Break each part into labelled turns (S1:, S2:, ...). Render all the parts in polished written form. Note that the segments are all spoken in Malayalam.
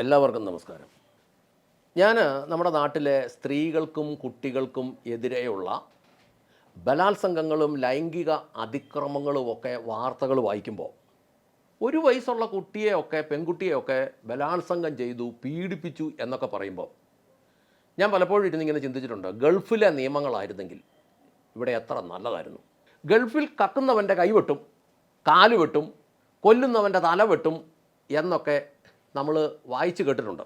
S1: എല്ലാവർക്കും നമസ്കാരം. ഞാൻ നമ്മുടെ നാട്ടിലെ സ്ത്രീകൾക്കും കുട്ടികൾക്കും എതിരെയുള്ള ബലാത്സംഗങ്ങളും ലൈംഗിക അതിക്രമങ്ങളുമൊക്കെ വാർത്തകൾ വായിക്കുമ്പോൾ ഒരു വയസ്സുള്ള കുട്ടിയെയൊക്കെ പെൺകുട്ടിയെയൊക്കെ ബലാത്സംഗം ചെയ്തു പീഡിപ്പിച്ചു എന്നൊക്കെ പറയുമ്പോൾ ഞാൻ പലപ്പോഴും ഇരുന്നിങ്ങനെ ചിന്തിച്ചിട്ടുണ്ട്, ഗൾഫിലെ നിയമങ്ങളായിരുന്നെങ്കിൽ ഇവിടെ എത്ര നല്ലതായിരുന്നു. ഗൾഫിൽ കക്കുന്നവൻ്റെ കൈവെട്ടും, കാല് വെട്ടും, കൊല്ലുന്നവൻ്റെ തല വെട്ടും എന്നൊക്കെ നമ്മൾ വായിച്ച് കേട്ടിട്ടുണ്ട്.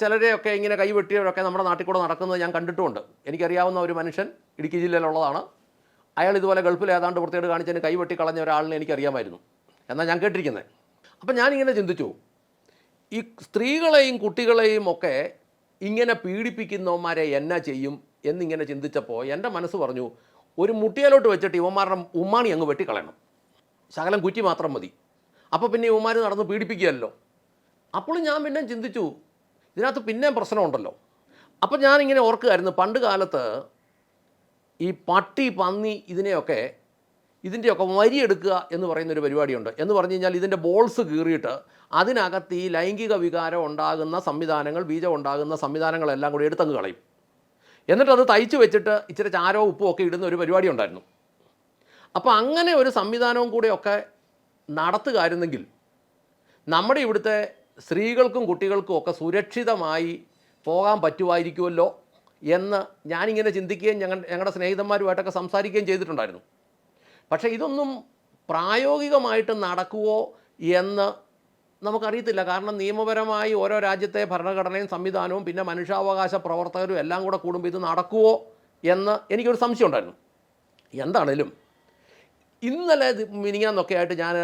S1: ചിലരെയൊക്കെ ഇങ്ങനെ കൈവെട്ടിയവരൊക്കെ നമ്മുടെ നാട്ടിൽ കൂടെ നടക്കുന്നത് ഞാൻ കണ്ടിട്ടുമുണ്ട്. എനിക്കറിയാവുന്ന ഒരു മനുഷ്യൻ ഇടുക്കി ജില്ലയിലുള്ളതാണ്. അയാൾ ഇതുപോലെ ഗൾഫിൽ ഏതാണ്ട് വൃത്തികേട് കാണിച്ചതിന് കൈവെട്ടി കളഞ്ഞ ഒരാളിനെ എനിക്കറിയാമായിരുന്നു, എന്നാൽ ഞാൻ കേട്ടിരിക്കുന്നത്. അപ്പം ഞാനിങ്ങനെ ചിന്തിച്ചു, ഈ സ്ത്രീകളെയും കുട്ടികളെയും ഒക്കെ ഇങ്ങനെ പീഡിപ്പിക്കുന്നവന്മാരെ എന്നാ ചെയ്യും എന്നിങ്ങനെ ചിന്തിച്ചപ്പോൾ എൻ്റെ മനസ്സ് പറഞ്ഞു, ഒരു മുട്ടിയിലോട്ട് വെച്ചിട്ട് ഇവന്മാരുടെ ഉമ്മാണി അങ്ങ് വെട്ടിക്കളയണം, ശകലം കുറ്റി മാത്രം മതി, അപ്പോൾ പിന്നെ ഇവന്മാർ നടന്ന് പീഡിപ്പിക്കുകയല്ലോ. അപ്പോൾ ഞാൻ പിന്നെ ചിന്തിച്ചു, ഇതിനകത്ത് പിന്നെയും പ്രശ്നമുണ്ടല്ലോ. അപ്പം ഞാനിങ്ങനെ ഓർക്കുകയായിരുന്നു, പണ്ട് കാലത്ത് ഈ പട്ടി പന്നി ഇതിൻ്റെയൊക്കെ വരിയെടുക്കുക എന്ന് പറയുന്നൊരു പരിപാടിയുണ്ട്. എന്ന് പറഞ്ഞു കഴിഞ്ഞാൽ ഇതിൻ്റെ ബോൾസ് കീറിയിട്ട് അതിനകത്ത് ഈ ലൈംഗിക വികാരം ഉണ്ടാകുന്ന സംവിധാനങ്ങൾ, ബീജം ഉണ്ടാകുന്ന സംവിധാനങ്ങളെല്ലാം കൂടി എടുത്തങ്ങ് കളയും. എന്നിട്ട് അത് തയ്ച്ച് വെച്ചിട്ട് ഇച്ചിരി ചാരവും ഉപ്പും ഒക്കെ ഇടുന്ന ഒരു പരിപാടി ഉണ്ടായിരുന്നു. അപ്പോൾ അങ്ങനെ ഒരു സംവിധാനവും കൂടെയൊക്കെ നടത്തുകയായിരുന്നെങ്കിൽ നമ്മുടെ ഇവിടുത്തെ സ്ത്രീകൾക്കും കുട്ടികൾക്കും ഒക്കെ സുരക്ഷിതമായി പോകാൻ പറ്റുമായിരിക്കുമല്ലോ എന്ന് ഞാനിങ്ങനെ ചിന്തിക്കുകയും ഞങ്ങളുടെ സ്നേഹിതന്മാരുമായിട്ടൊക്കെ സംസാരിക്കുകയും ചെയ്തിട്ടുണ്ടായിരുന്നു. പക്ഷേ ഇതൊന്നും പ്രായോഗികമായിട്ട് നടക്കുമോ എന്ന് നമുക്കറിയത്തില്ല. കാരണം നിയമപരമായി ഓരോ രാജ്യത്തെ ഭരണഘടനയും സംവിധാനവും പിന്നെ മനുഷ്യാവകാശ പ്രവർത്തകരും എല്ലാം കൂടെ കൂടുമ്പോൾ ഇത് നടക്കുമോ എന്ന് എനിക്കൊരു സംശയം ഉണ്ടായിരുന്നു. എന്താണേലും ഇന്നലെ മിനിങ്ങാന്നൊക്കെ ആയിട്ട് ഞാൻ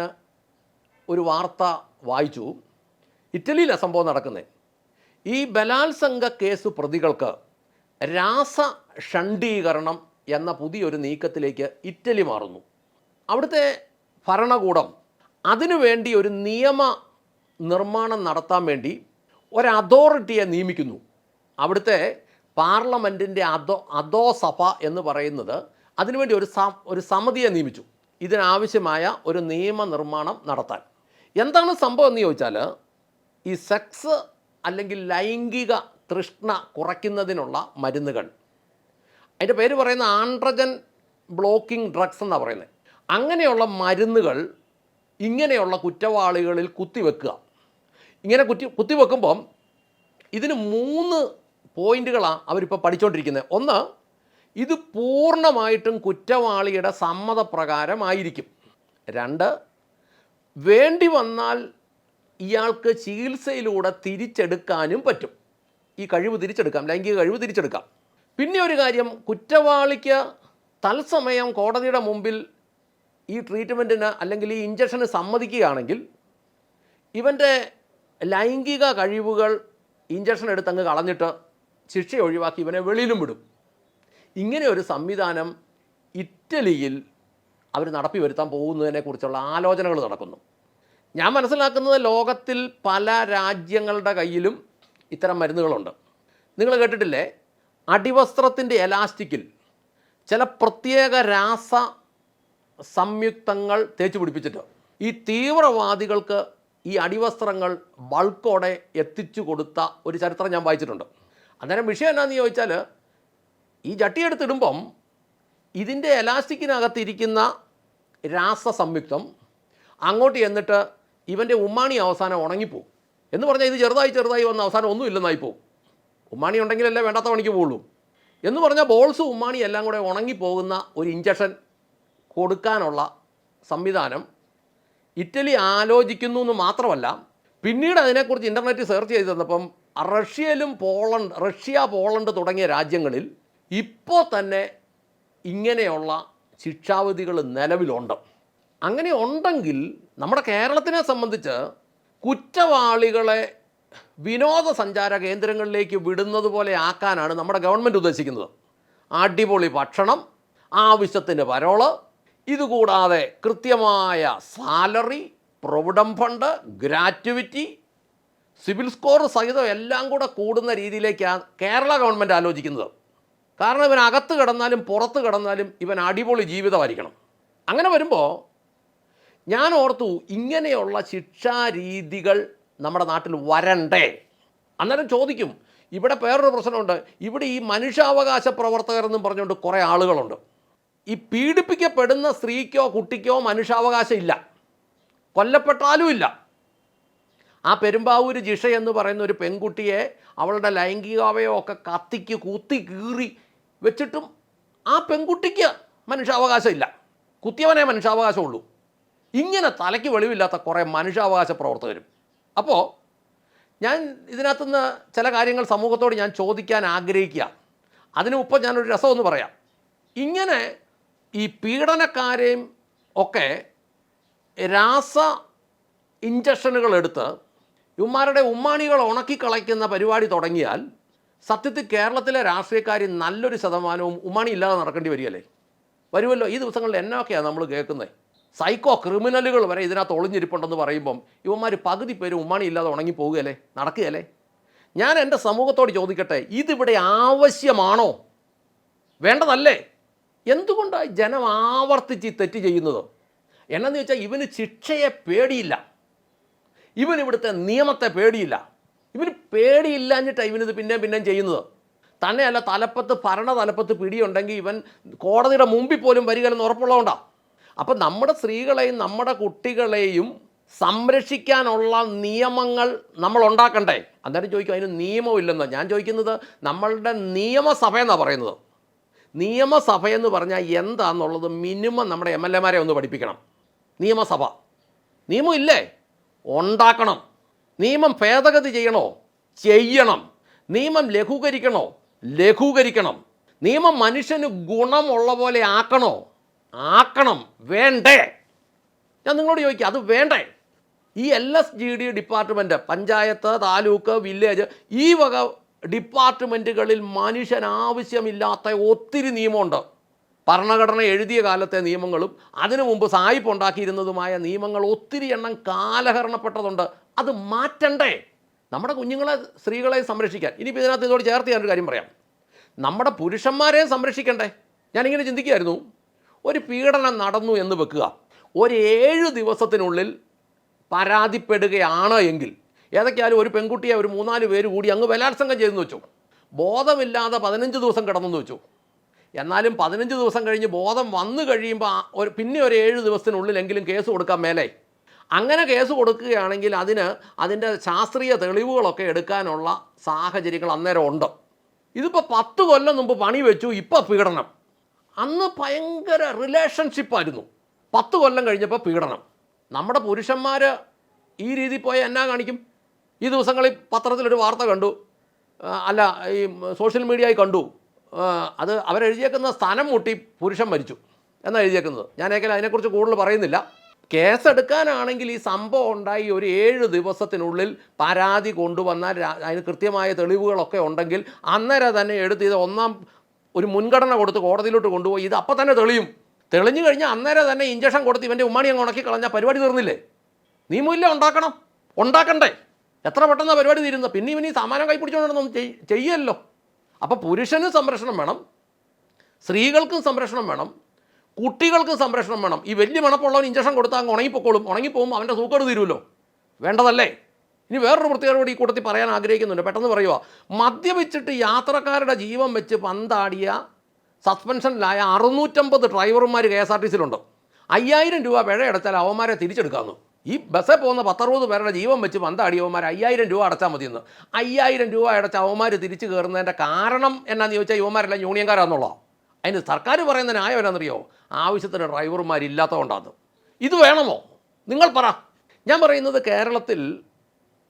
S1: ഒരു വാർത്ത വായിച്ചു. ഇറ്റലിയിലാണ് സംഭവം നടക്കുന്നത്. ഈ ബലാത്സംഗ കേസ് പ്രതികൾക്ക് രാസഷണ്ഡീകരണം എന്ന പുതിയൊരു നീക്കത്തിലേക്ക് ഇറ്റലി മാറുന്നു. അവിടുത്തെ ഭരണകൂടം അതിനുവേണ്ടി ഒരു നിയമ നിർമ്മാണം നടത്താൻ വേണ്ടി ഒരു അതോറിറ്റിയെ നിയമിക്കുന്നു. അവിടുത്തെ പാർലമെൻറ്റിൻ്റെ അധോസഭ എന്ന് പറയുന്നത് അതിനുവേണ്ടി ഒരു സമിതിയെ നിയമിച്ചു, ഇതിനാവശ്യമായ ഒരു നിയമനിർമ്മാണം നടത്താൻ. എന്താണ് സംഭവം എന്ന് ചോദിച്ചാൽ, ഈ സെക്സ് അല്ലെങ്കിൽ ലൈംഗിക തൃഷ്ണ കുറയ്ക്കുന്നതിനുള്ള മരുന്നുകൾ, അതിൻ്റെ പേര് പറയുന്ന ആൻഡ്രജൻ ബ്ലോക്കിംഗ് ഡ്രഗ്സ് എന്നാണ് പറയുന്നത്. അങ്ങനെയുള്ള മരുന്നുകൾ ഇങ്ങനെയുള്ള കുറ്റവാളികളിൽ കുത്തിവെക്കുക. ഇങ്ങനെ കുത്തിവെക്കുമ്പം ഇതിന് 3 പോയിൻ്റുകളാണ് അവരിപ്പോൾ പഠിച്ചുകൊണ്ടിരിക്കുന്നത്. ഒന്ന്, ഇത് പൂർണ്ണമായിട്ടും കുറ്റവാളിയുടെ സമ്മതപ്രകാരമായിരിക്കും. 2, വേണ്ടി വന്നാൽ ഇയാൾക്ക് ചികിത്സയിലൂടെ തിരിച്ചെടുക്കാനും പറ്റും. ഈ കഴിവ് തിരിച്ചെടുക്കാം, ലൈംഗിക കഴിവ് തിരിച്ചെടുക്കാം. പിന്നെ ഒരു കാര്യം, കുറ്റവാളിക്ക് തത്സമയം കോടതിയുടെ മുമ്പിൽ ഈ ട്രീറ്റ്മെൻറ്റിന് അല്ലെങ്കിൽ ഈ ഇഞ്ചക്ഷന് സമ്മതിക്കുകയാണെങ്കിൽ ഇവൻ്റെ ലൈംഗിക കഴിവുകൾ ഇഞ്ചക്ഷൻ എടുത്തങ്ങ് കളഞ്ഞിട്ട് ശിക്ഷ ഒഴിവാക്കി ഇവനെ വെളിയിലും വിടും. ഇങ്ങനെ ഒരു സംവിധാനം ഇറ്റലിയിൽ അവർ നടപ്പി വരുത്താൻ പോകുന്നതിനെക്കുറിച്ചുള്ള ആലോചനകൾ നടക്കുന്നു. ഞാൻ മനസ്സിലാക്കുന്നത് ലോകത്തിൽ പല രാജ്യങ്ങളുടെ കയ്യിലും ഇത്തരം മരുന്നുകളുണ്ട്. നിങ്ങൾ കേട്ടിട്ടില്ലേ, അടിവസ്ത്രത്തിൻ്റെ എലാസ്റ്റിക്കിൽ ചില പ്രത്യേക രാസ സംയുക്തങ്ങൾ തേച്ച് പിടിപ്പിച്ചിട്ട് ഈ തീവ്രവാദികൾക്ക് ഈ അടിവസ്ത്രങ്ങൾ ബൾക്കോടെ എത്തിച്ചു കൊടുത്ത ഒരു ചരിത്രം ഞാൻ വായിച്ചിട്ടുണ്ട്. അന്നേരം വിഷയം എന്നാന്ന് ചോദിച്ചാൽ, ഈ ജട്ടിയെടുത്തിടുമ്പം ഇതിൻ്റെ എലാസ്റ്റിക്കിനകത്തിരിക്കുന്ന രാസ സംയുക്തം അങ്ങോട്ട് ചെന്നിട്ട് ഇവൻ്റെ ഉമ്മാണി അവസാനം ഉണങ്ങിപ്പോവും. എന്ന് പറഞ്ഞാൽ ഇത് ചെറുതായി വന്ന അവസാനം ഒന്നും ഇല്ലെന്നായി പോവും. ഉമ്മാണി ഉണ്ടെങ്കിലല്ലേ വേണ്ടാത്ത പണിക്ക് പോവുള്ളൂ. എന്ന് പറഞ്ഞാൽ ബോൾസ് ഉമ്മാണി എല്ലാം കൂടെ ഉണങ്ങിപ്പോകുന്ന ഒരു ഇഞ്ചക്ഷൻ കൊടുക്കാനുള്ള സംവിധാനം ഇറ്റലി ആലോചിക്കുന്നു എന്ന് മാത്രമല്ല, പിന്നീട് അതിനെക്കുറിച്ച് ഇൻ്റർനെറ്റിൽ സെർച്ച് ചെയ്ത് തന്നപ്പം റഷ്യ പോളണ്ട് തുടങ്ങിയ രാജ്യങ്ങളിൽ ഇപ്പോൾ തന്നെ ഇങ്ങനെയുള്ള ശിക്ഷാവിധികൾ നിലവിലുണ്ട്. അങ്ങനെ ഉണ്ടെങ്കിൽ നമ്മുടെ കേരളത്തിനെ സംബന്ധിച്ച് കുറ്റവാളികളെ വിനോദസഞ്ചാര കേന്ദ്രങ്ങളിലേക്ക് വിടുന്നത് പോലെ ആക്കാനാണ് നമ്മുടെ ഗവൺമെൻറ് ഉദ്ദേശിക്കുന്നത്. അടിപൊളി ഭക്ഷണം, ആവശ്യത്തിന് പരോള്, ഇതുകൂടാതെ കൃത്യമായ salary, provident fund, gratuity, civil score സഹിതം എല്ലാം കൂടെ കൂടുന്ന രീതിയിലേക്കാണ് കേരള ഗവൺമെൻറ് ആലോചിക്കുന്നത്. കാരണം ഇവൻ അകത്ത് കിടന്നാലും പുറത്ത് കിടന്നാലും ഇവൻ അടിപൊളി ജീവിതമായിരിക്കണം. അങ്ങനെ വരുമ്പോൾ ഞാൻ ഓർത്തു, ഇങ്ങനെയുള്ള ശിക്ഷാരീതികൾ നമ്മുടെ നാട്ടിൽ വരണ്ടേ? അന്നേരം ചോദിക്കും, ഇവിടെ വേറൊരു പ്രശ്നമുണ്ട്. ഇവിടെ ഈ മനുഷ്യാവകാശ പ്രവർത്തകരെന്നും പറഞ്ഞുകൊണ്ട് കുറേ ആളുകളുണ്ട്. ഈ പീഡിപ്പിക്കപ്പെടുന്ന സ്ത്രീക്കോ കുട്ടിക്കോ മനുഷ്യാവകാശം ഇല്ല, കൊല്ലപ്പെട്ടാലും ഇല്ല. ആ പെരുമ്പാവൂർ ജിഷ എന്ന് പറയുന്ന ഒരു പെൺകുട്ടിയെ അവളുടെ ലൈംഗികാവയമൊക്കെ കത്തിക്ക് കുത്തി കീറി വെച്ചിട്ടും ആ പെൺകുട്ടിക്ക് മനുഷ്യാവകാശം ഇല്ല, കുത്തിയവനെ മനുഷ്യാവകാശമുള്ളൂ. ഇങ്ങനെ തലയ്ക്ക് വെളിവില്ലാത്ത കുറേ മനുഷ്യാവകാശ പ്രവർത്തകരും. അപ്പോൾ ഞാൻ ഇതിനകത്തുനിന്ന് ചില കാര്യങ്ങൾ സമൂഹത്തോട് ഞാൻ ചോദിക്കാൻ ആഗ്രഹിക്കുക. അതിന് മുമ്പ് ഞാനൊരു രസമൊന്ന് പറയാം. ഇങ്ങനെ ഈ പീഡനക്കാരെയും ഒക്കെ രാസ ഇഞ്ചക്ഷനുകൾ എടുത്ത് ഇവന്മാരുടെ ഉമ്മാണികൾ ഉണക്കിക്കളയ്ക്കുന്ന പരിപാടി തുടങ്ങിയാൽ സത്യത്തിൽ കേരളത്തിലെ രാഷ്ട്രീയക്കാർ നല്ലൊരു ശതമാനവും ഉമ്മാണി ഇല്ലാതെ നടക്കേണ്ടി വരികയല്ലേ? വരുമല്ലോ. ഈ ദിവസങ്ങളിൽ എന്നൊക്കെയാണ് നമ്മൾ കേൾക്കുന്നത്. സൈക്കോ ക്രിമിനലുകൾ വരെ ഇതിനകത്ത് ഒളിഞ്ഞിരിപ്പുണ്ടെന്ന് പറയുമ്പം ഇവന്മാർ പകുതി പേര് ഉമ്മാണി ഇല്ലാതെ ഉണങ്ങിപ്പോവുകയല്ലേ, നടക്കുകയല്ലേ? ഞാൻ എൻ്റെ സമൂഹത്തോട് ചോദിക്കട്ടെ, ഇതിവിടെ ആവശ്യമാണോ? വേണ്ടതല്ലേ? എന്തുകൊണ്ടാണ് ജനം ആവർത്തിച്ച് തെറ്റ് ചെയ്യുന്നത്? എന്നു ചോദിച്ചാൽ ഇവന് ശിക്ഷയെ പേടിയില്ല, ഇവൻ ഇവിടുത്തെ നിയമത്തെ പേടിയില്ല. ഇവന് പേടിയില്ലാഞ്ഞിട്ടാണ് ഇവനിത് പിന്നെയും ചെയ്യുന്നത്. തന്നെയല്ല, ഭരണ തലപ്പത്ത് പിടിയുണ്ടെങ്കിൽ ഇവൻ കോടതിയുടെ മുമ്പിൽ പോലും വരികയെന്ന് ഉറപ്പുള്ളതുകൊണ്ടാണ്. അപ്പം നമ്മുടെ സ്ത്രീകളെയും നമ്മുടെ കുട്ടികളെയും സംരക്ഷിക്കാനുള്ള നിയമങ്ങൾ നമ്മൾ ഉണ്ടാക്കണ്ടേ? അന്നേരം ചോദിക്കും അതിന് നിയമമില്ലെന്ന്. ഞാൻ ചോദിക്കുന്നത് നമ്മളുടെ നിയമസഭ എന്നാണ് പറയുന്നത്. നിയമസഭയെന്ന് പറഞ്ഞാൽ എന്താണെന്നുള്ളത് മിനിമം നമ്മുടെ MLA-മാരെ ഒന്ന് പഠിപ്പിക്കണം. നിയമസഭ നിയമം ഇല്ലേ? ഉണ്ടാക്കണം. നിയമം ഭേദഗതി ചെയ്യണം. നിയമം ലഘൂകരിക്കണം. നിയമം മനുഷ്യന് ഗുണമുള്ള പോലെ ആക്കണം. വേണ്ടേ? ഞാൻ നിങ്ങളോട് ചോദിക്കുക, അത് വേണ്ടേ? ഈ LSGD department, panchayat, taluk, village, ഈ വക ഡിപ്പാർട്ട്മെൻറ്റുകളിൽ മനുഷ്യൻ ആവശ്യമില്ലാത്ത ഒത്തിരി നിയമമുണ്ട്. ഭരണഘടന എഴുതിയ കാലത്തെ നിയമങ്ങളും അതിനു മുമ്പ് സായിപ്പ് ഉണ്ടാക്കിയിരുന്നതുമായ നിയമങ്ങൾ ഒത്തിരി എണ്ണം കാലഹരണപ്പെട്ടതുണ്ട്. അത് മാറ്റണ്ടേ? നമ്മുടെ കുഞ്ഞുങ്ങളെ, സ്ത്രീകളെ സംരക്ഷിക്കാൻ. ഇനിയിപ്പോൾ ഇതിനകത്ത് ഇതോട് ചേർത്ത് ഞാനൊരു കാര്യം പറയാം. നമ്മുടെ പുരുഷന്മാരെ സംരക്ഷിക്കണ്ടേ? ഞാനിങ്ങനെ ചിന്തിക്കുകയായിരുന്നു. ഒരു പീഡനം നടന്നു എന്ന് വെക്കുക, ഒരു 7 ദിവസത്തിനുള്ളിൽ പരാതിപ്പെടുകയാണ് എങ്കിൽ, ഏതൊക്കെയായാലും ഒരു പെൺകുട്ടിയെ ഒരു 3-4 പേര് കൂടി അങ്ങ് ബലാത്സംഗം ചെയ്തെന്ന് വെച്ചു, ബോധമില്ലാതെ 15 ദിവസം കിടന്നെന്ന് വെച്ചു. എന്നാലും 15 ദിവസം കഴിഞ്ഞ് ബോധം വന്നു കഴിയുമ്പോൾ പിന്നെ ഒരു 7 ദിവസത്തിനുള്ളിലെങ്കിലും കേസ് കൊടുക്കാൻ മേലെ. അങ്ങനെ കേസ് കൊടുക്കുകയാണെങ്കിൽ അതിൻ്റെ ശാസ്ത്രീയ തെളിവുകളൊക്കെ എടുക്കാനുള്ള സാഹചര്യങ്ങൾ അന്നേരം ഉണ്ട്. ഇതിപ്പോൾ 10 കൊല്ലം മുമ്പ് പണി വെച്ചു, ഇപ്പോൾ പീഡനം. അന്ന് ഭയങ്കര റിലേഷൻഷിപ്പായിരുന്നു, 10 കൊല്ലം കഴിഞ്ഞപ്പോൾ പീഡനം. നമ്മുടെ പുരുഷന്മാർ ഈ രീതിയിൽ പോയാൽ എന്നാ കാണിക്കും? ഈ ദിവസങ്ങളിൽ പത്രത്തിലൊരു വാർത്ത കണ്ടു, അല്ല ഈ സോഷ്യൽ മീഡിയയിൽ കണ്ടു. അത് അവരെഴുതിയേക്കുന്ന സ്ഥലം മുട്ടി പുരുഷൻ മരിച്ചു എന്നാണ് എഴുതിയേക്കുന്നത്. ഞാനേക്കലും അതിനെക്കുറിച്ച് കൂടുതൽ പറയുന്നില്ല. കേസെടുക്കാനാണെങ്കിൽ ഈ സംഭവം ഉണ്ടായി ഒരു 7 ദിവസത്തിനുള്ളിൽ പരാതി കൊണ്ടുവന്നാൽ അതിന് കൃത്യമായ തെളിവുകളൊക്കെ ഉണ്ടെങ്കിൽ അന്നേരം തന്നെ എടുത്ത് ഇത് ഒരു മുൻഗണന കൊടുത്ത് കോടതിയിലോട്ട് കൊണ്ടുപോയി ഇത് അപ്പം തന്നെ തെളിഞ്ഞു കഴിഞ്ഞാൽ അന്നേരം തന്നെ ഇഞ്ചക്ഷൻ കൊടുത്ത് ഇവൻ്റെ ഉമ്മാണി അങ്ങ് ഉണക്കി കളഞ്ഞാൽ പരിപാടി തീർന്നില്ലേ? നിയമമില്ല, ഉണ്ടാക്കണ്ടേ? എത്ര പെട്ടെന്നാണ് പരിപാടി തീരുന്നത്? പിന്നെ ഇവന് ഈ സാമാനം കൈപ്പിടിച്ചുകൊണ്ടൊന്നും ചെയ്യല്ലോ. അപ്പോൾ പുരുഷനും സംരക്ഷണം വേണം, സ്ത്രീകൾക്കും സംരക്ഷണം വേണം, കുട്ടികൾക്കും സംരക്ഷണം വേണം. ഈ വലിയ മണപ്പുള്ളവൻ ഇഞ്ചക്ഷൻ കൊടുത്താൽ അങ്ങ് ഉണങ്ങിപ്പോകുമ്പോൾ അവൻ്റെ സൂക്കേട് തീരുമല്ലോ. വേണ്ടതല്ലേ? ഇനി വേറൊരു പ്രത്യേകതയോട് ഈ കൂട്ടത്തിൽ പറയാൻ ആഗ്രഹിക്കുന്നുണ്ട്, പെട്ടെന്ന് പറയുക. മദ്യപിച്ചിട്ട് യാത്രക്കാരുടെ ജീവൻ വെച്ച് പന്താടിയ സസ്പെൻഷനിലായ 650 ഡ്രൈവർമാർ KSRTCയിലുണ്ട്. 5000 രൂപ പിഴ അടച്ചാൽ അവന്മാരെ തിരിച്ചെടുക്കാമെന്ന്. ഈ ബസ്സിൽ പോകുന്ന 10-60 പേരുടെ ജീവൻ വെച്ച് പന്താടിയവന്മാർ 5000 രൂപ അടച്ചാൽ മതിയെന്ന്. 5000 രൂപ അടച്ച അവന്മാർ തിരിച്ചു കയറുന്നതിൻ്റെ കാരണം എന്നാന്ന് ചോദിച്ചാൽ യുവന്മാരെല്ലാം യൂണിയൻകാരാണെന്നുള്ളതാണ്. അതിന് സർക്കാർ പറയുന്ന ന്യായം എന്നാണെന്നറിയോ? ആവശ്യത്തിന് ഡ്രൈവർമാരില്ലാത്തതുകൊണ്ടാണ്. ഇത് വേണമോ? നിങ്ങൾ പറ. ഞാൻ പറയുന്നത് കേരളത്തിൽ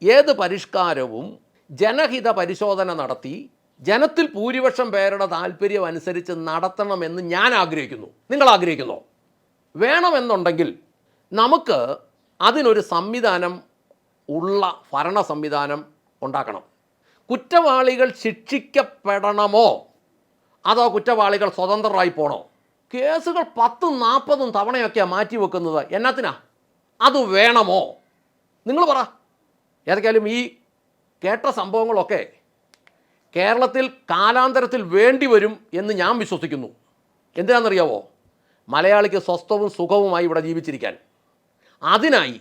S1: ഏത് പരിഷ്കാരവും ജനഹിത പരിശോധന നടത്തി ജനത്തിൽ ഭൂരിപക്ഷം പേരുടെ താല്പര്യം അനുസരിച്ച് നടത്തണമെന്ന് ഞാൻ ആഗ്രഹിക്കുന്നു. നിങ്ങൾ ആഗ്രഹിക്കുന്നോ? വേണമെന്നുണ്ടെങ്കിൽ നമുക്ക് അതിനൊരു സംവിധാനം ഭരണ സംവിധാനം ഉണ്ടാക്കണം. കുറ്റവാളികൾ ശിക്ഷിക്കപ്പെടണമോ അതോ കുറ്റവാളികൾ സ്വതന്ത്രരായി പോകണോ? കേസുകൾ 10-40 തവണയൊക്കെയാണ് മാറ്റി വെക്കുന്നത്. എന്നത്തിനാ? അത് വേണമോ? നിങ്ങൾ പറ. ഏതൊക്കെയാലും ഈ കേട്ട സംഭവങ്ങളൊക്കെ കേരളത്തിൽ കാലാന്തരത്തിൽ വേണ്ടി വരും എന്ന് ഞാൻ വിശ്വസിക്കുന്നു. എന്തിനാണെന്നറിയാവോ? മലയാളിക്ക് സ്വസ്ഥവും സുഖവുമായി ഇവിടെ ജീവിച്ചിരിക്കാൻ. അതിനായി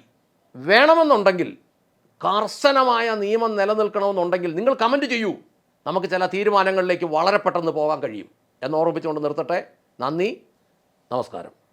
S1: വേണമെന്നുണ്ടെങ്കിൽ കർശനമായ നിയമം നിലനിൽക്കണമെന്നുണ്ടെങ്കിൽ നിങ്ങൾ കമൻറ്റ് ചെയ്യൂ. നമുക്ക് ചില തീരുമാനങ്ങളിലേക്ക് വളരെ പെട്ടെന്ന് പോകാൻ കഴിയും എന്ന് ഓർമ്മിപ്പിച്ചുകൊണ്ട് നിർത്തട്ടെ. നന്ദി, നമസ്കാരം.